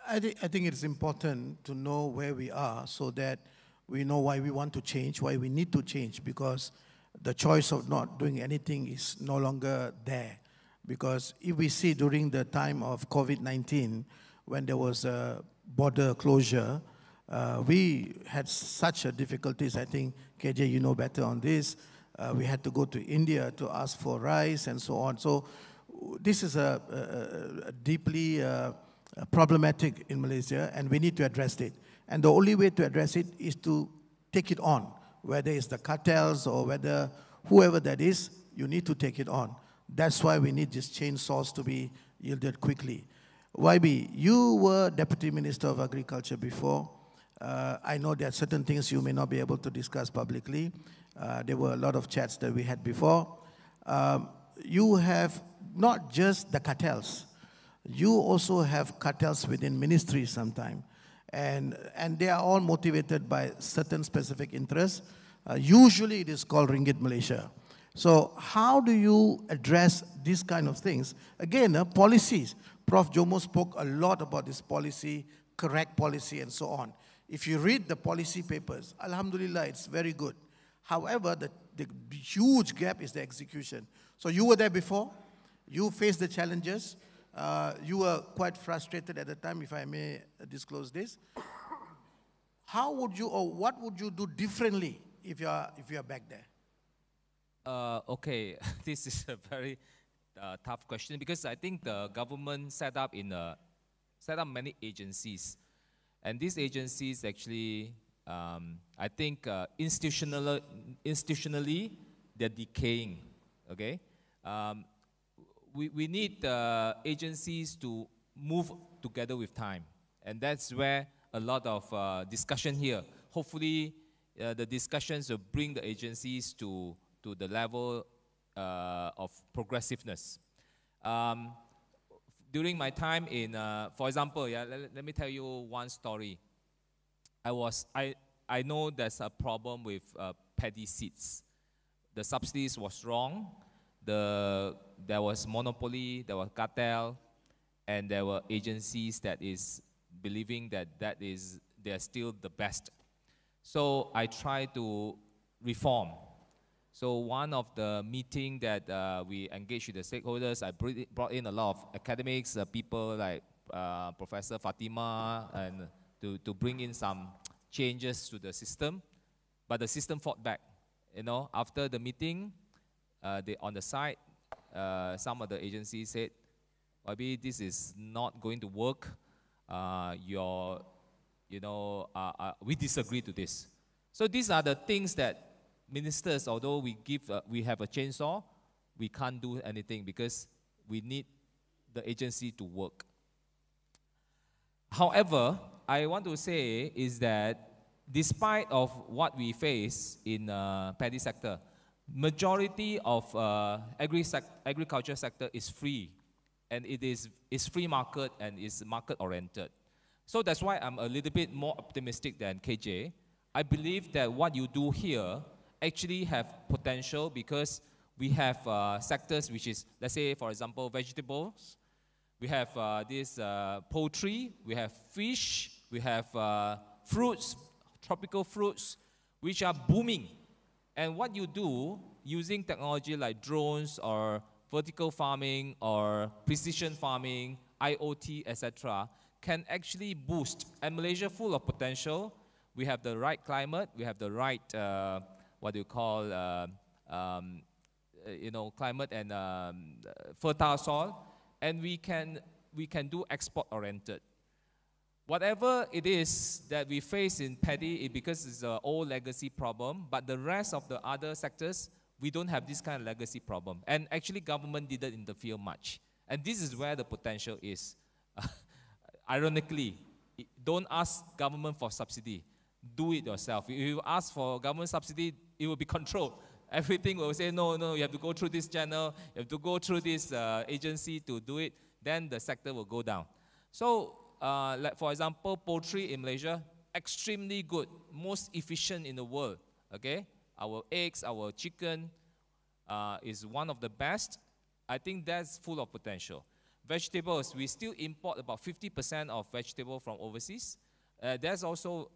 I think it's important to know where we are so that we know why we want to change, why we need to change, because the choice of not doing anything is no longer there. Because if we see during the time of COVID-19, when there was a border closure, we had such a difficulties. I think, KJ, you know better on this. We had to go to India to ask for rice and so on. So this is a deeply problematic in Malaysia, and we need to address it. And the only way to address it is to take it on. Whether it's the cartels or whether whoever that is, you need to take it on. That's why we need these chainsaws to be yielded quickly. YB, you were Deputy Minister of Agriculture before. I know there are certain things you may not be able to discuss publicly. There were a lot of chats that we had before. You have not just the cartels. You also have cartels within ministries sometimes. And they are all motivated by certain specific interests. Usually it is called Ringgit Malaysia. So how do you address these kind of things? Again, policies. Prof. Jomo spoke a lot about this policy, correct policy, and so on. If you read the policy papers, alhamdulillah, it's very good. However, the huge gap is the execution. So you were there before. You faced the challenges. You were quite frustrated at the time, if I may disclose this. How would you, or what would you do differently if you are back there? Okay, this is a very tough question, because I think the government set up many agencies, and these agencies actually, I think institutionally they're decaying. Okay. We need agencies to move together with time. And that's where a lot of discussion here. Hopefully, the discussions will bring the agencies to the level of progressiveness. During my time in, for example, let me tell you one story. I know there's a problem with paddy seeds. The subsidies was wrong. There was monopoly, there was cartel, and there were agencies that is believing that they're still the best. So I try to reform. So one of the meeting that we engaged with the stakeholders, I brought in a lot of academics, people like Professor Fatima, and to bring in some changes to the system. But the system fought back. After the meeting, on the side, some of the agencies said, maybe this is not going to work. We disagree to this. So these are the things that ministers, although we have a chainsaw, we can't do anything because we need the agency to work. However, I want to say is that despite of what we face in paddy sector, majority of agriculture sector is free. and it's free market and it's market oriented. So that's why I'm a little bit more optimistic than KJ. I believe that what you do here actually have potential because we have sectors which is, let's say, for example, vegetables. We have this poultry, we have fish, we have fruits, tropical fruits, which are booming. And what you do using technology like drones or vertical farming or precision farming, IoT, etc., can actually boost. And Malaysia full of potential. We have the right climate, we have the right, climate and fertile soil, and we can do export oriented. Whatever it is that we face in paddy, because it's an old legacy problem, but the rest of the other sectors, we don't have this kind of legacy problem. And actually government didn't interfere much. And this is where the potential is. Ironically, don't ask government for subsidy. Do it yourself. If you ask for government subsidy, it will be controlled. Everything will say, no, you have to go through this channel, you have to go through this agency to do it, then the sector will go down. So, like for example, poultry in Malaysia, extremely good, most efficient in the world, okay? Our eggs, our chicken is one of the best. I think that's full of potential. Vegetables, we still import about 50% of vegetable from overseas. There's also,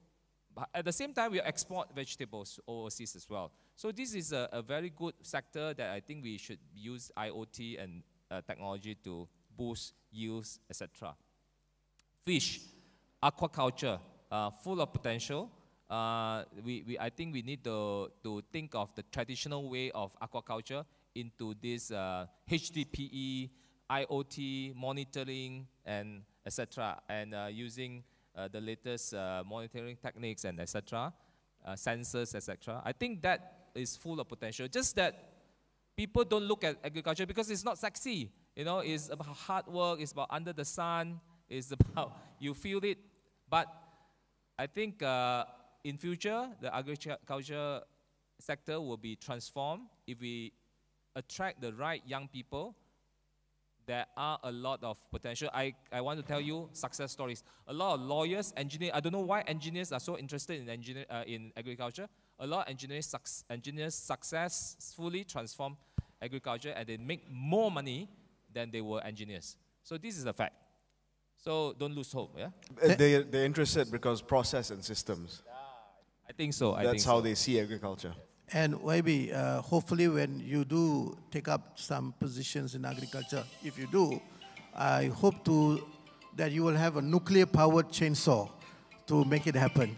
at the same time, we export vegetables overseas as well. So this is a very good sector that I think we should use IoT and technology to boost yields, etc. Fish, aquaculture, full of potential. I think we need to think of the traditional way of aquaculture into this HDPE, IoT, monitoring, and etc. And using the latest monitoring techniques and etc. Sensors, etc. I think that is full of potential. Just that people don't look at agriculture because it's not sexy. You know, it's about hard work, it's about under the sun, it's about you feel it. But I think in future, the agriculture sector will be transformed if we attract the right young people. There are a lot of potential. I want to tell you success stories. A lot of lawyers, engineers, I don't know why engineers are so interested in agriculture. A lot of engineers successfully transform agriculture and they make more money than they were engineers. So this is a fact. So don't lose hope, yeah? They're interested because process and systems. I think so. That's how they see agriculture. And maybe, hopefully when you do take up some positions in agriculture, if you do, I hope that you will have a nuclear-powered chainsaw to make it happen.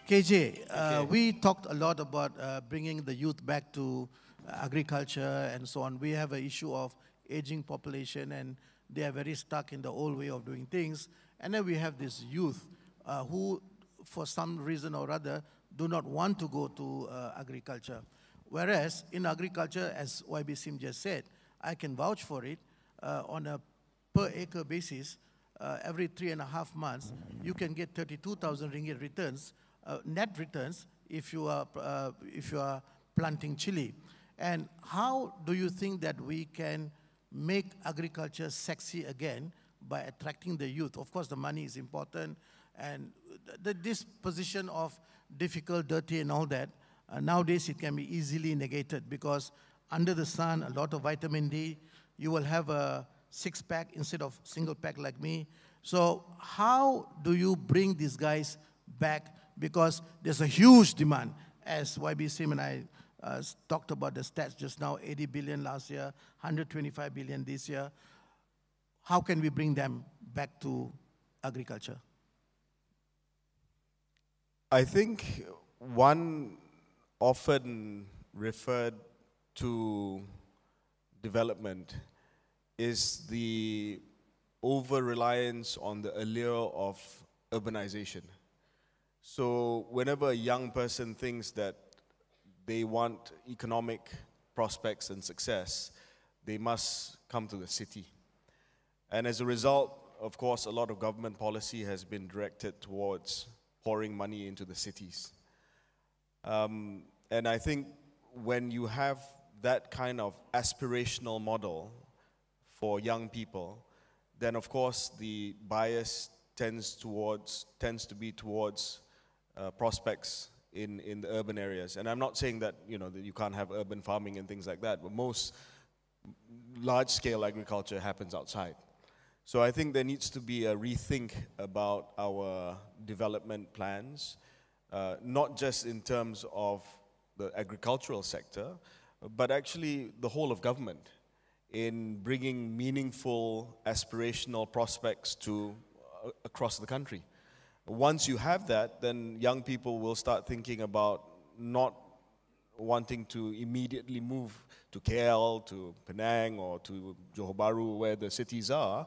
KJ, we talked a lot about bringing the youth back to agriculture and so on. We have an issue of aging population and they are very stuck in the old way of doing things. And then we have this youth who, for some reason or other, do not want to go to agriculture. Whereas in agriculture, as YB Sim just said, I can vouch for it, on a per acre basis, every 3.5 months, you can get 32,000 ringgit returns, net returns, if you are planting chili. And how do you think that we can make agriculture sexy again by attracting the youth? Of course, the money is important, and this position of difficult, dirty, and all that, nowadays it can be easily negated because under the sun, a lot of vitamin D, you will have a 6-pack instead of single pack like me. So how do you bring these guys back? Because there's a huge demand, as YB Sim and I talked about the stats just now, 80 billion last year, 125 billion this year. How can we bring them back to agriculture? I think one often referred to development is the over-reliance on the allure of urbanization. So whenever a young person thinks that they want economic prospects and success, they must come to the city. And as a result, of course, a lot of government policy has been directed towards pouring money into the cities. And I think when you have that kind of aspirational model for young people, then of course the bias tends to be towards prospects in the urban areas. And I'm not saying that, that you can't have urban farming and things like that, but most large-scale agriculture happens outside. So I think there needs to be a rethink about our development plans, not just in terms of the agricultural sector, but actually the whole of government, in bringing meaningful, aspirational prospects to across the country. Once you have that, then young people will start thinking about not wanting to immediately move to KL, to Penang, or to Johor Bahru, where the cities are,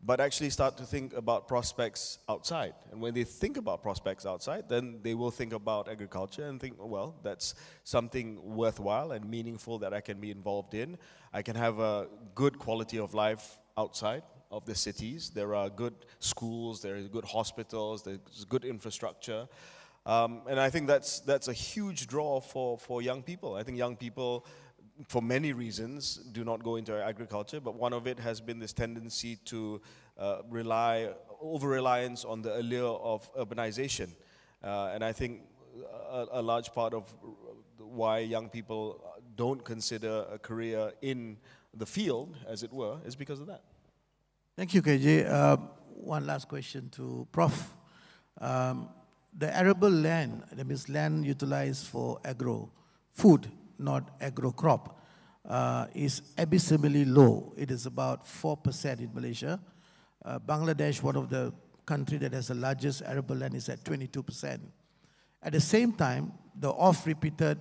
but actually start to think about prospects outside. And when they think about prospects outside, then they will think about agriculture and think, well, that's something worthwhile and meaningful that I can be involved in. I can have a good quality of life outside of the cities. There are good schools, there are good hospitals, there's good infrastructure. And I think that's a huge draw for young people. I think young people, for many reasons, do not go into agriculture, but one of it has been this tendency to over-reliance on the allure of urbanization. And I think a large part of why young people don't consider a career in the field, as it were, is because of that. Thank you, KJ. One last question to Prof. The arable land, that means land utilized for agro-food, not agro-crop, is abysmally low. It is about 4% in Malaysia. Bangladesh, one of the countries that has the largest arable land, is at 22%. At the same time, the oft-repeated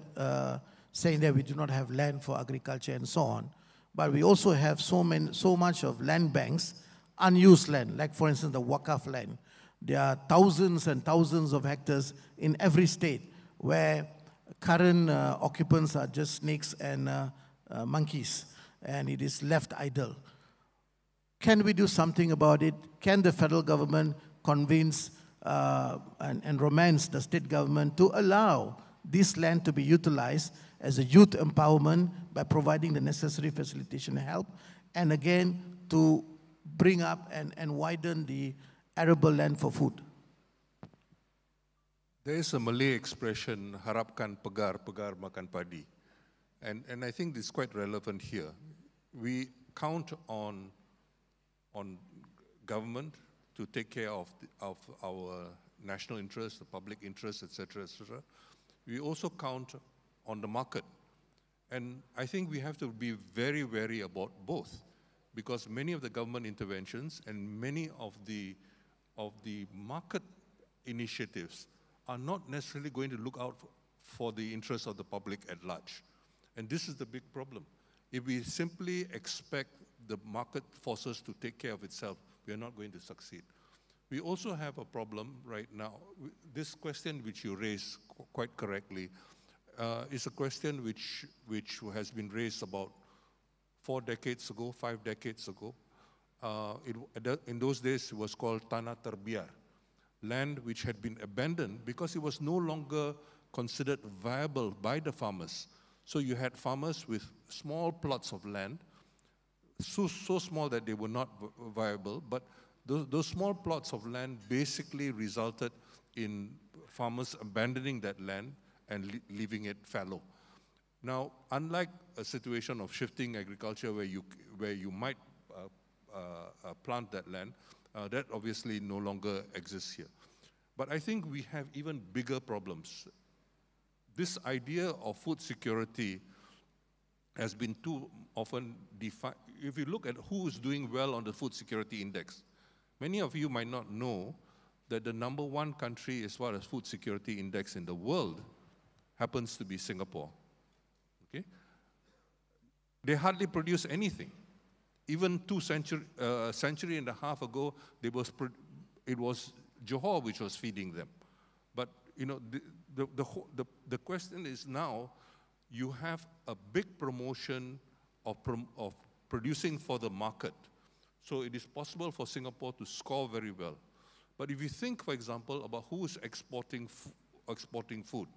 saying that we do not have land for agriculture and so on, but we also have so much of land banks, unused land, like for instance the Wakaf land. There are thousands and thousands of hectares in every state where current occupants are just snakes and monkeys, and it is left idle. Can we do something about it? Can the federal government convince and romance the state government to allow this land to be utilized as a youth empowerment by providing the necessary facilitation and help, and again to bring up and widen the arable land for food? There is a Malay expression, harapkan pegar, pegar makan padi. And I think this is quite relevant here. We count on government to take care of our national interest, the public interest, etc., etc. We also count on the market. And I think we have to be very wary about both, because many of the government interventions and many of the market initiatives are not necessarily going to look out for the interests of the public at large. And this is the big problem. If we simply expect the market forces to take care of itself, we are not going to succeed. We also have a problem right now. This question which you raised quite correctly is a question which has been raised about 4 decades ago, 5 decades ago. In those days, it was called Tanah Terbiar, land which had been abandoned because it was no longer considered viable by the farmers. So you had farmers with small plots of land, so small that they were not viable, but those small plots of land basically resulted in farmers abandoning that land and leaving it fallow. Now, unlike a situation of shifting agriculture where you might plant that land, that obviously no longer exists here. But I think we have even bigger problems. This idea of food security has been too often defined. If you look at who is doing well on the food security index, many of you might not know that the #1 country as far as food security index in the world happens to be Singapore. Okay? They hardly produce anything. Even a century and a half ago, it was Johor which was feeding them. But you know, the question is now, you have a big promotion of producing for the market. So it is possible for Singapore to score very well. But if you think, for example, about who is exporting food,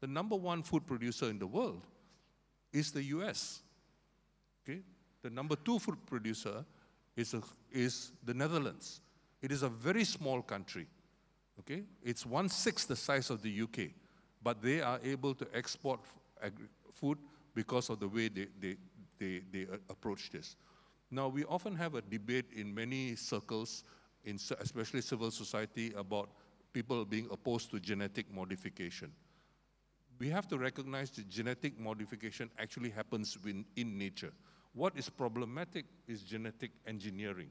the #1 food producer in the world is the US. Okay? The #2 food producer is the Netherlands. It is a very small country. Okay? It's 1/6 the size of the UK, but they are able to export food because of the way they approach this. Now, we often have a debate in many circles, especially civil society, about people being opposed to genetic modification. We have to recognize that genetic modification actually happens in nature. What is problematic is genetic engineering.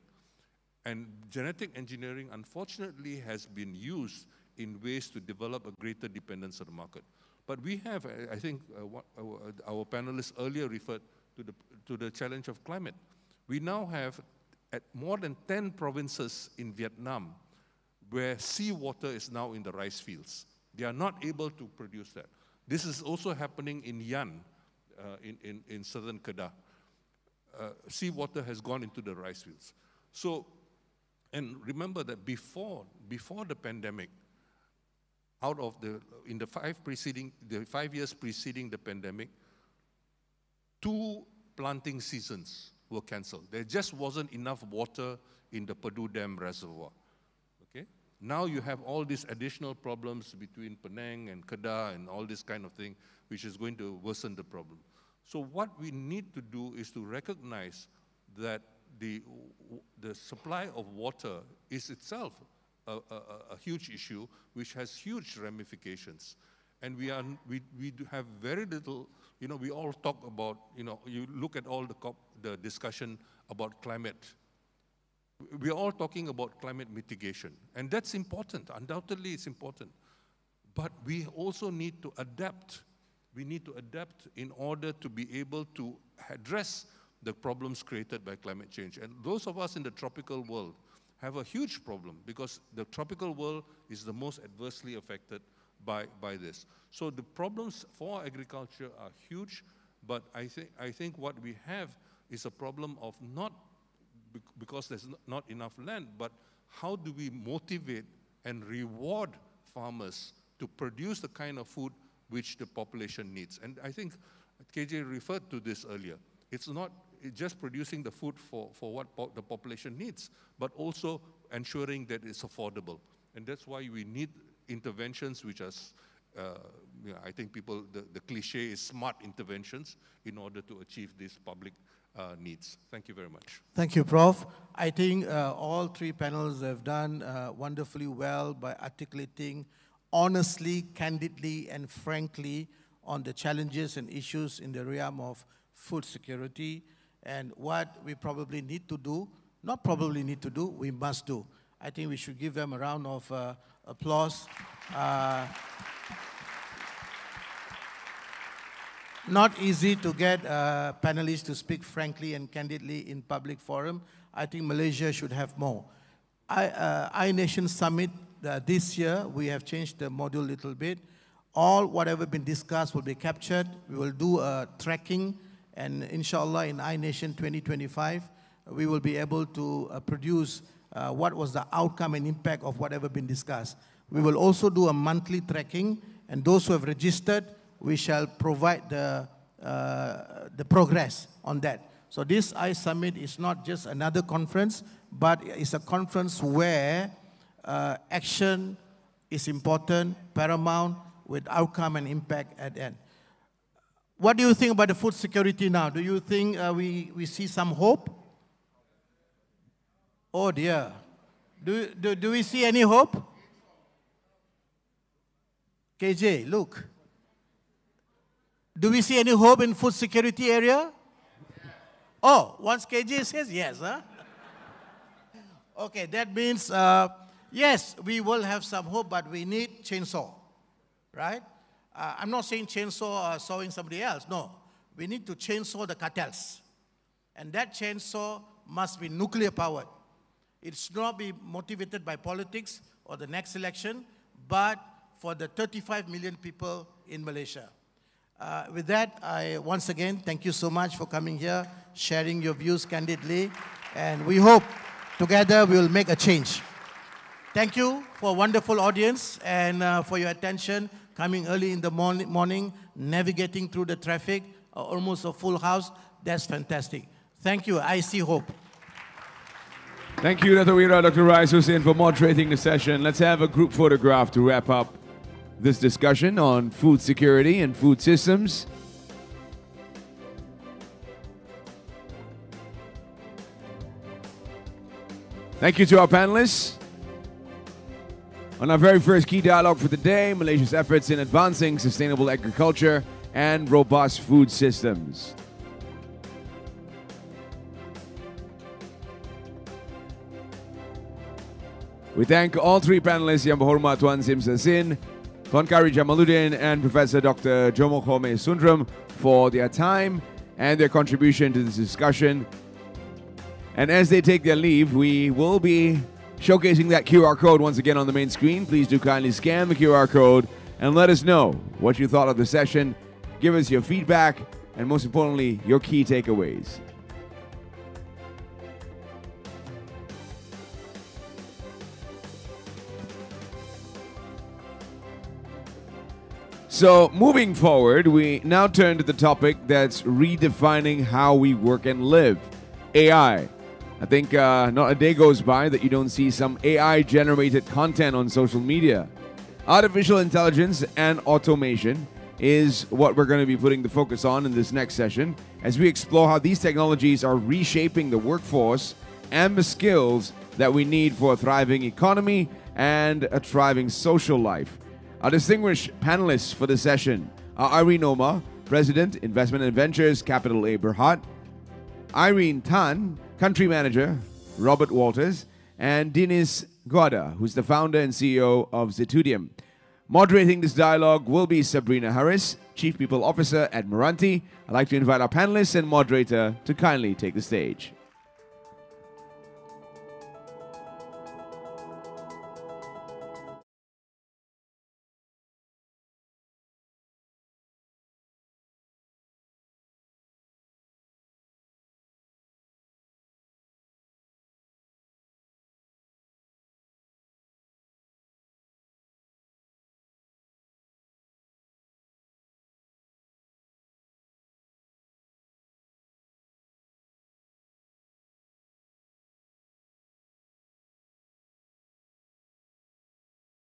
And genetic engineering, unfortunately, has been used in ways to develop a greater dependence on the market. But we have, I think, our panelists earlier referred to the challenge of climate. We now have at more than 10 provinces in Vietnam where seawater is now in the rice fields. They are not able to produce that. This is also happening in Yan, in southern Kedah. Seawater has gone into the rice fields. So, and remember that before the pandemic, in the 5 years preceding the pandemic, 2 planting seasons were cancelled. There just wasn't enough water in the Padu Dam reservoir. Okay? Now you have all these additional problems between Penang and Kedah and all this kind of thing, which is going to worsen the problem. So what we need to do is to recognize that the supply of water is itself a huge issue, which has huge ramifications. And we have very little, we all talk about, you look at all the discussion about climate. We are all talking about climate mitigation, and that's important. Undoubtedly, it's important. But we also need to adapt. We need to adapt in order to be able to address the problems created by climate change. And those of us in the tropical world have a huge problem because the tropical world is the most adversely affected by this. So the problems for agriculture are huge, but I think what we have is a problem of not because there's not enough land, but how do we motivate and reward farmers to produce the kind of food which the population needs? And I think KJ referred to this earlier. It's not just producing the food for what the population needs, but also ensuring that it's affordable. And that's why we need interventions which are, I think the cliche is smart interventions in order to achieve these public needs. Thank you very much. Thank you, Prof. I think all 3 panels have done wonderfully well by articulating honestly, candidly, and frankly on the challenges and issues in the realm of food security and what we probably need to do, not probably need to do, we must do. I think we should give them a round of applause. Not easy to get panelists to speak frankly and candidly in public forum. I think Malaysia should have more. iNation Summit this year, we have changed the module a little bit. Whatever been discussed will be captured. We will do a tracking, and inshallah in iNation 2025, we will be able to produce what was the outcome and impact of whatever been discussed. We will also do a monthly tracking, and those who have registered, we shall provide the progress on that. So this iSummit is not just another conference, but it's a conference where action is important, paramount, with outcome and impact at the end. What do you think about the food security now? Do you think we see some hope? Oh dear. Do we see any hope? KJ, look. Do we see any hope in food security area? Oh, once KJ says yes, huh? Okay, that means, yes, we will have some hope, but we need chainsaw, right? I'm not saying chainsaw sawing somebody else, no. We need to chainsaw the cartels. And that chainsaw must be nuclear powered. It should not be motivated by politics or the next election, but for the 35 million people in Malaysia. With that, I once again thank you so much for coming here, sharing your views candidly, and we hope together we will make a change. Thank you for a wonderful audience and for your attention, coming early in the morning, navigating through the traffic, almost a full house. That's fantastic. Thank you. I see hope. Thank you, Dr. Wira, Dr. Rais, Hussin, for moderating the session. Let's have a group photograph to wrap up this discussion on food security and food systems. Thank you to our panelists. On our very first key dialogue for the day, Malaysia's efforts in advancing sustainable agriculture and robust food systems. We thank all three panelists, Yang Berhormat Tuan Sim Tzin, Tuan Khairy Jamaluddin, and Professor Dr. Jomo Sundaram for their time and their contribution to this discussion. And as they take their leave, we will be showcasing that QR code once again on the main screen. Please do kindly scan the QR code and let us know what you thought of the session. Give us your feedback and most importantly, your key takeaways. So moving forward, we now turn to the topic that's redefining how we work and live, AI. I think not a day goes by that you don't see some AI-generated content on social media. Artificial intelligence and automation is what we're going to be putting the focus on in this next session as we explore how these technologies are reshaping the workforce and the skills that we need for a thriving economy and a thriving social life. Our distinguished panelists for the session are Irene Omar, President, Investment and Ventures, Capital A Berhad, Irene Tan, Country Manager, Robert Walters, and Dinis Guada, who's the founder and CEO of Zetudium. Moderating this dialogue will be Sabrina Harris, Chief People Officer at MRANTI. I'd like to invite our panelists and moderator to kindly take the stage.